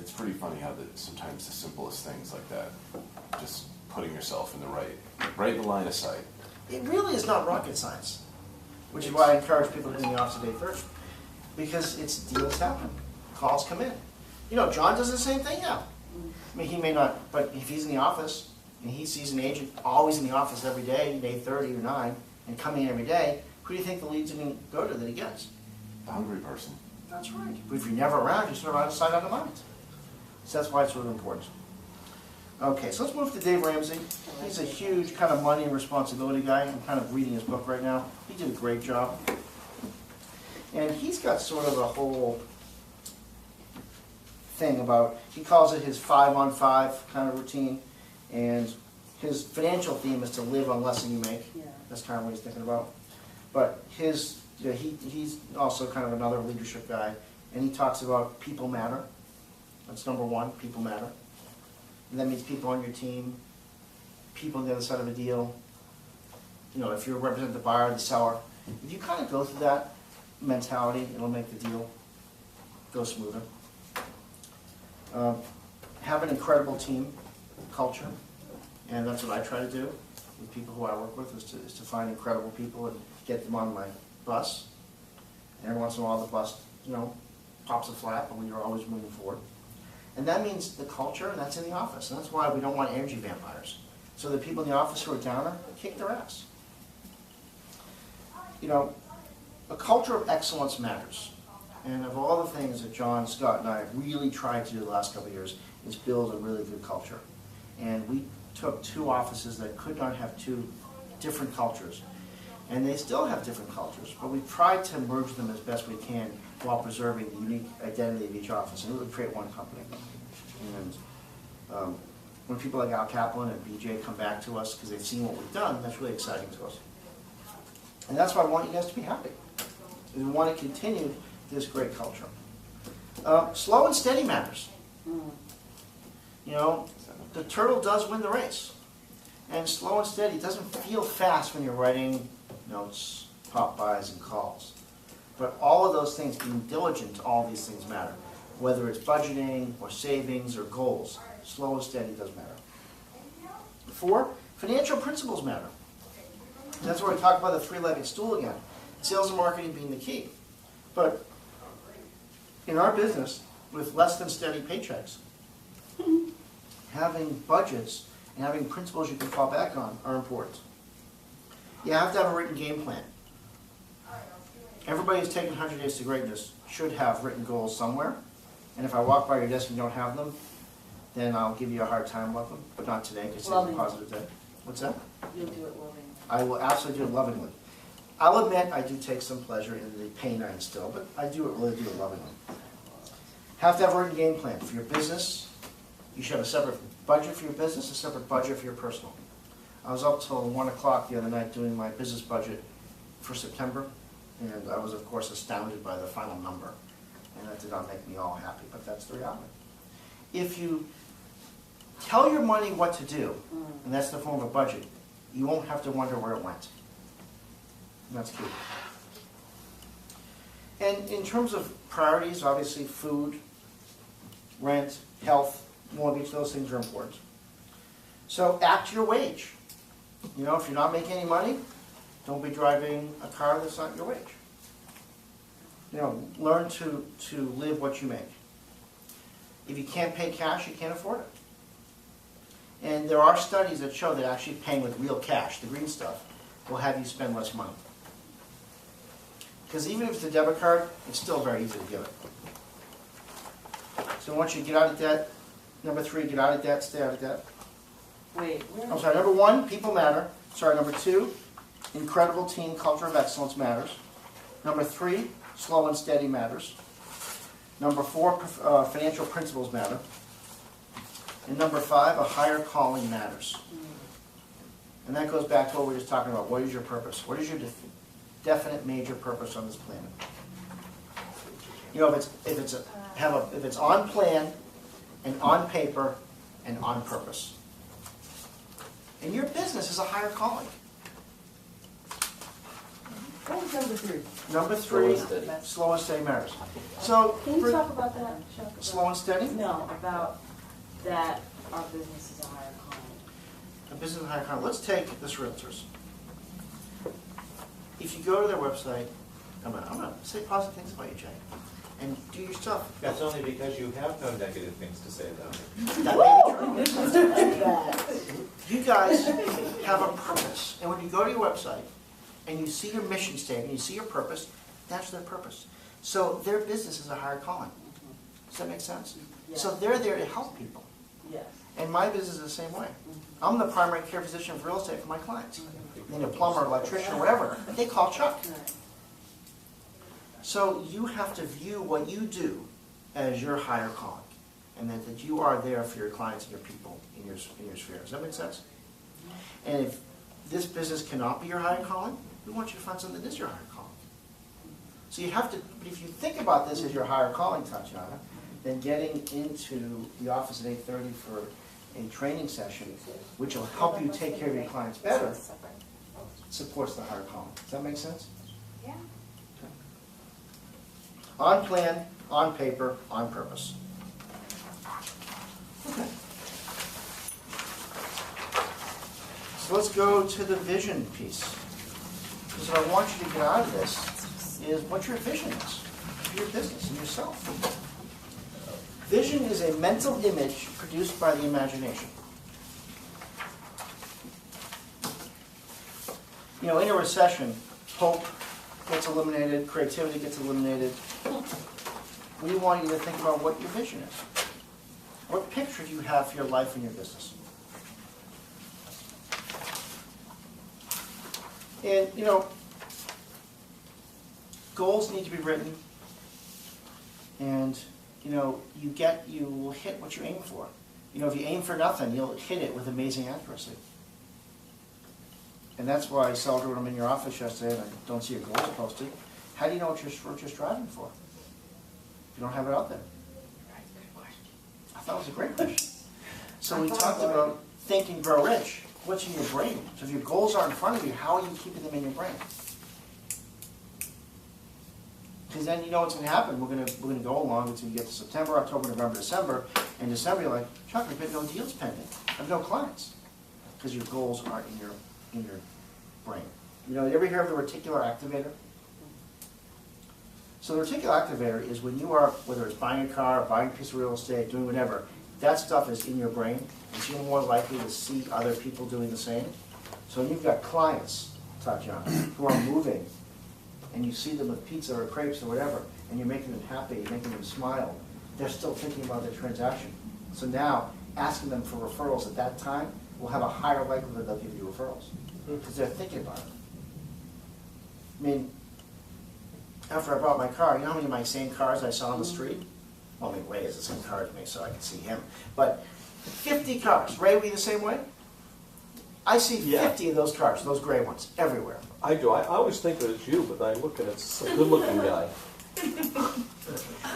it's pretty funny how sometimes the simplest things like that, just putting yourself in the right in the line of sight. It really is not rocket science, which is why I encourage people to be in the office today first, because it's deals happen, calls come in. You know, John does the same thing now. I mean, he may not, but if he's in the office and he sees an agent always in the office every day, at 8:30 or 9, and coming in every day, who do you think the lead's going to go to that he gets? The hungry person. That's right. But if you're never around, you're sort of out of sight, out of mind. So that's why it's really important. Okay, so let's move to Dave Ramsey. He's a huge kind of money and responsibility guy. I'm kind of reading his book right now. He did a great job. And he's got sort of a whole thing about, he calls it his 5-on-5 kind of routine. And his financial theme is to live on less than you make. Yeah. That's kind of what he's thinking about. But his, you know, he's also kind of another leadership guy. And he talks about people matter. That's number one, people matter. And that means people on your team, people on the other side of a deal. You know, if you represent the buyer, the seller, if you kind of go through that mentality, it'll make the deal go smoother. Have an incredible team culture, and that's what I try to do with people who I work with, is to find incredible people and get them on my bus. And every once in a while the bus, you know, pops a flap, and we are always moving forward. And that means the culture, and that's in the office. And that's why we don't want energy vampires. So the people in the office who are downer, kick their ass. You know, a culture of excellence matters. And of all the things that John, Scott, and I have really tried to do the last couple of years is build a really good culture. And we took two offices that could not have two different cultures. And they still have different cultures, but we've tried to merge them as best we can while preserving the unique identity of each office, and really create one company. And when people like Al Kaplan and BJ come back to us because they've seen what we've done, that's really exciting to us. And that's why I want you guys to be happy. We want to continue this great culture. Slow and steady matters. You know, the turtle does win the race. And slow and steady doesn't feel fast when you're writing notes, pop-bys, and calls. But all of those things, being diligent to all these things matter. Whether it's budgeting or savings or goals, slow and steady does matter. 4, financial principles matter. And that's where we talk about the three-legged stool again. Sales and marketing being the key. But in our business, with less than steady paychecks, having budgets and having principles you can fall back on are important. You have to have a written game plan. Everybody who's taken 100 Days to Greatness should have written goals somewhere. And if I walk by your desk and you don't have them, then I'll give you a hard time about them. But not today, because today's a positive day. What's that? You'll do it lovingly. I will absolutely do it lovingly. I'll admit I do take some pleasure in the pain I instill, but I really do it lovingly. Have to have a written game plan for your business. You should have a separate budget for your business, a separate budget for your personal. I was up till 1 o'clock the other night doing my business budget for September, and I was, of course, astounded by the final number. And that did not make me all happy, but that's the reality. If you tell your money what to do, and that's the form of a budget, you won't have to wonder where it went. And that's key. And in terms of priorities, obviously food, rent, health, mortgage, those things are important. So act your wage. You know, if you're not making any money, don't be driving a car that's not your wage. You know, learn to live what you make. If you can't pay cash, you can't afford it. And there are studies that show that actually paying with real cash, the green stuff, will have you spend less money. Because even if it's a debit card, it's still very easy to give it. So once you get out of debt, number 3, get out of debt, stay out of debt. Wait, where? I'm sorry, number 1, people matter. Sorry, number 2, incredible team culture of excellence matters. Number 3, slow and steady matters. Number 4, financial principles matter. And number 5, a higher calling matters. And that goes back to what we were just talking about. What is your purpose? What is your definite major purpose on this planet? You know, if it's on plan and on paper and on purpose. And your business is a higher calling. What was number 3? Number 3, Slow and steady. slow and steady matters. So, Can you for- talk about that, Chuck? slow and steady? No, about that our business is a higher calling. A business higher calling. Let's take this realtors. If you go to their website, I'm gonna say positive things about you, Jay, and do your stuff. That's only because you have no negative things to say about it. That may be true. You guys have a purpose, and when you go to your website and you see your mission statement, you see your purpose, that's their purpose. So their business is a higher calling. Does that make sense? So Yes. they're there to help people, Yes. and my business is the same way. I'm the primary care physician for real estate for my clients. They need a plumber, electrician, or whatever, they call Chuck. Right. So you have to view what you do as your higher calling, and that you are there for your clients and your people in your sphere. Does that make sense? And if this business cannot be your higher calling, we want you to find something that is your higher calling. So you have to, but if you think about this as your higher calling, Tatiana, then getting into the office at 8:30 for a training session, which will help you take care of your clients better, supports the higher calling. Does that make sense? Yeah. On plan, on paper, on purpose. Okay. So let's go to the vision piece. Because what I want you to get out of this is what your vision is for your business and yourself. Vision is a mental image produced by the imagination. You know, in a recession, hope gets eliminated, creativity gets eliminated. We want you to think about what your vision is. What picture do you have for your life and your business? And, you know, goals need to be written, and, you know, you will hit what you aim for. You know, if you aim for nothing, you'll hit it with amazing accuracy. And that's why I saw when I'm in your office yesterday and I don't see your goals posted. How do you know what you're striving for if you don't have it out there? I thought it was a great question. So we talked about think and grow rich. What's in your brain? So if your goals are in front of you, how are you keeping them in your brain? Because then you know what's going to happen. We're going to go along until you get to September, October, November, December. And December you're like, Chuck, I've got no deals pending. I have no clients. Because your goals aren't in your brain. You know, you ever hear of the reticular activator? So the reticular activator is when you are, whether it's buying a car, buying a piece of real estate, doing whatever, that stuff is in your brain, and so you're more likely to see other people doing the same. So when you've got clients, Tatiana, who are moving, and you see them with pizza or crepes or whatever, and you're making them happy, you're making them smile, they're still thinking about their transaction. So now, asking them for referrals at that time will have a higher likelihood they'll give you referrals, because they're thinking about it. I mean, after I bought my car, you know how many of my same cars I saw on the street? Well, I mean, Ray is the same car as me, so I can see him. But 50 cars. Ray, were you the same way? I see 50 of those cars, those gray ones, everywhere. I do. I always think that it's you, but I look at it, it's a good-looking guy.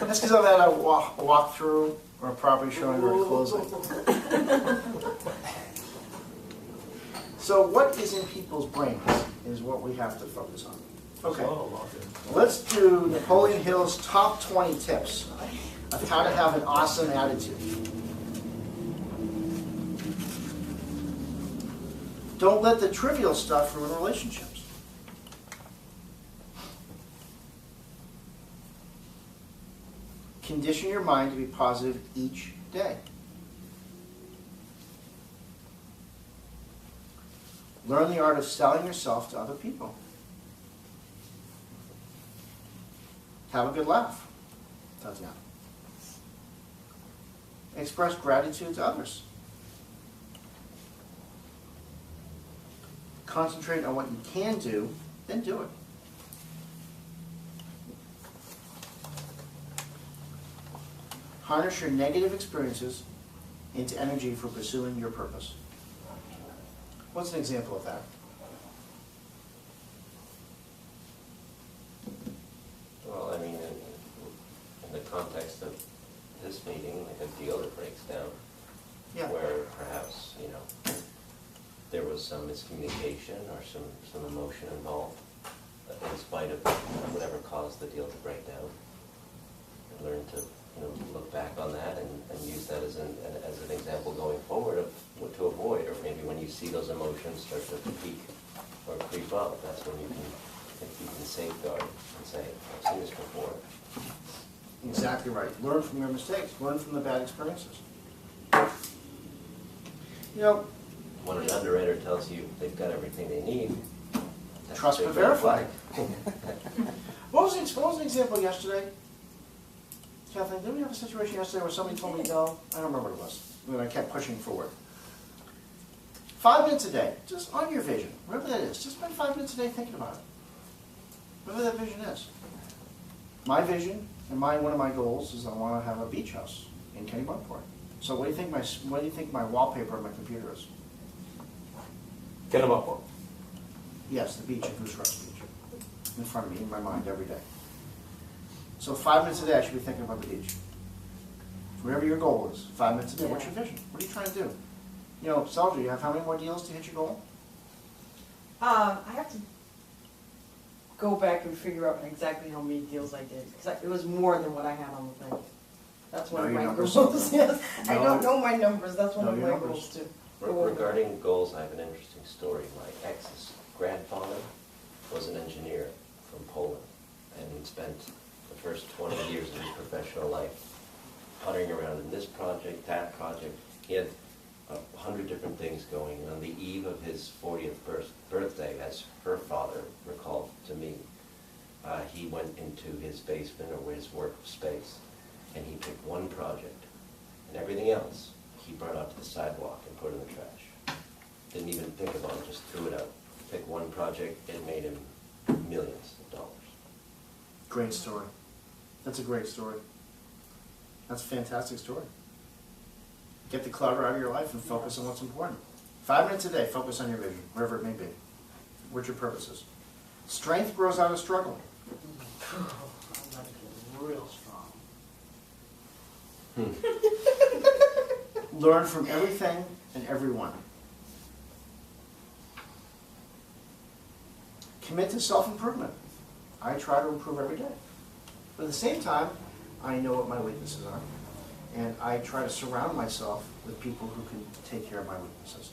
That's because I've had a walk through or a property showing or closing. So what is in people's brains is what we have to focus on. Okay, let's do Napoleon Hill's top 20 tips of how to have an awesome attitude. Don't let the trivial stuff ruin relationships. Condition your mind to be positive each day. Learn the art of selling yourself to other people. Have a good laugh, Tatiana. Express gratitude to others. Concentrate on what you can do, then do it. Harness your negative experiences into energy for pursuing your purpose. What's an example of that? Well, I mean, in the context of this meeting, like a deal that breaks down, Yeah. where perhaps, you know, there was some miscommunication or some emotion involved. in spite of whatever caused the deal to break down. And learn to, look back on that and use that as an example going forward of what to avoid, or maybe when you see those emotions start to peak or creep up, that's when you can safeguard and say, I've seen this before. Exactly right. Learn from your mistakes. Learn from the bad experiences. When an underwriter tells you they've got everything they need, that's Trust a but big red verify. flag. What was the example yesterday? Kathleen, didn't we have a situation yesterday where somebody told me no? I don't remember what it was. When I kept pushing forward. 5 minutes a day, just on your vision, whatever that is. Just spend 5 minutes a day thinking about it. Whatever that vision is. My vision and one of my goals is I want to have a beach house in Kennebunkport. So what do you think my wallpaper on my computer is? Kennebunkport. Yes, the beach at Goose Rocks Beach. In front of me, in my mind, every day. So 5 minutes a day I should be thinking about the beach. Whatever your goal is, 5 minutes a day. What's your vision? What are you trying to do? Sandra, you have how many more deals to hit your goal? I have to go back and figure out exactly how many deals I did, because it was more than what I had on the thing. That's one Know of your my numbers. goals, yes. I Know- don't know my numbers, that's one know of your my numbers. goals too. Go over. Regarding goals, I have an interesting story. My ex's grandfather was an engineer from Poland and spent the first 20 years of his professional life puttering around in this project, that project. He had 100 different things going. On the eve of his 40th birthday, as her father recalled to me, he went into his basement or his workspace and he picked one project, and everything else he brought out to the sidewalk and put in the trash. Didn't even think about it, just threw it out. Picked one project, it made him millions of dollars. Great story. That's a great story. That's a fantastic story. Get the clutter out of your life and focus on what's important. 5 minutes a day, focus on your vision, wherever it may be. What your purpose is. Strength grows out of struggle. I'm about to get real strong. Learn from everything and everyone. Commit to self-improvement. I try to improve every day. But at the same time, I know what my weaknesses are. And I try to surround myself with people who can take care of my weaknesses.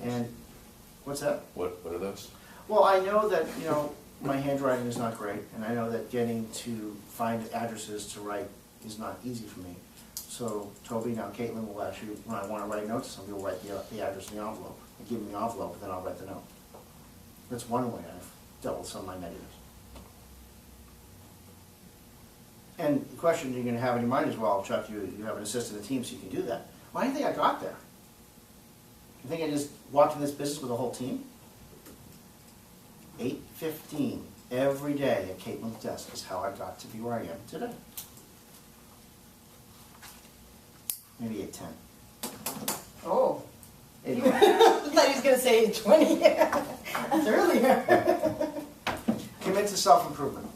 And, what's that? What are those? Well, I know that, my handwriting is not great, and I know that getting to find addresses to write is not easy for me. So Toby, now Caitlin will actually, when I want to write notes, somebody will write the address in the envelope. And give me the envelope, and then I'll write the note. That's one way I've dealt with some of my negatives. And the question you're going to have in your mind is, well, Chuck, you have an assistant in the team, so you can do that. Well, I didn't think I got there. You think I just walked in this business with a whole team? 8:15 every day at Caitlin's desk is how I got to be where I am today. Maybe 8:10. Oh. I 8:11. thought he was gonna say 20. That's earlier. Commit to self-improvement.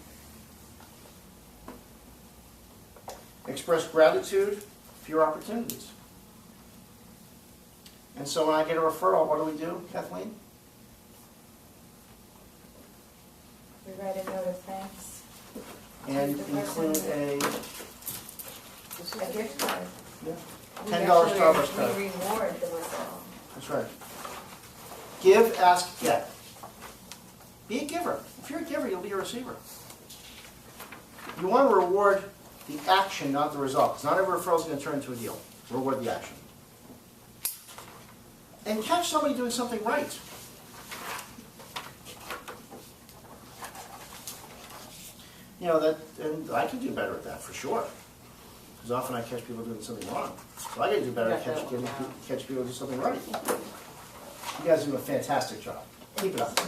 Express gratitude for your opportunities. And so when I get a referral, what do, Kathleen? We write a note of thanks. And The person include a A gift card. yeah, We $10 actually- Starbucks card. We reward the referral. That's right. Give, ask, get. Be a giver. If you're a giver, you'll be a receiver. You want to reward the action, not the result. Because not every referral is going to turn into a deal. Reward the action. And catch somebody doing something right. And I can do better at that for sure. Because often I catch people doing something wrong. So I got to do better at catch people doing something right. You guys do a fantastic job. Keep it up.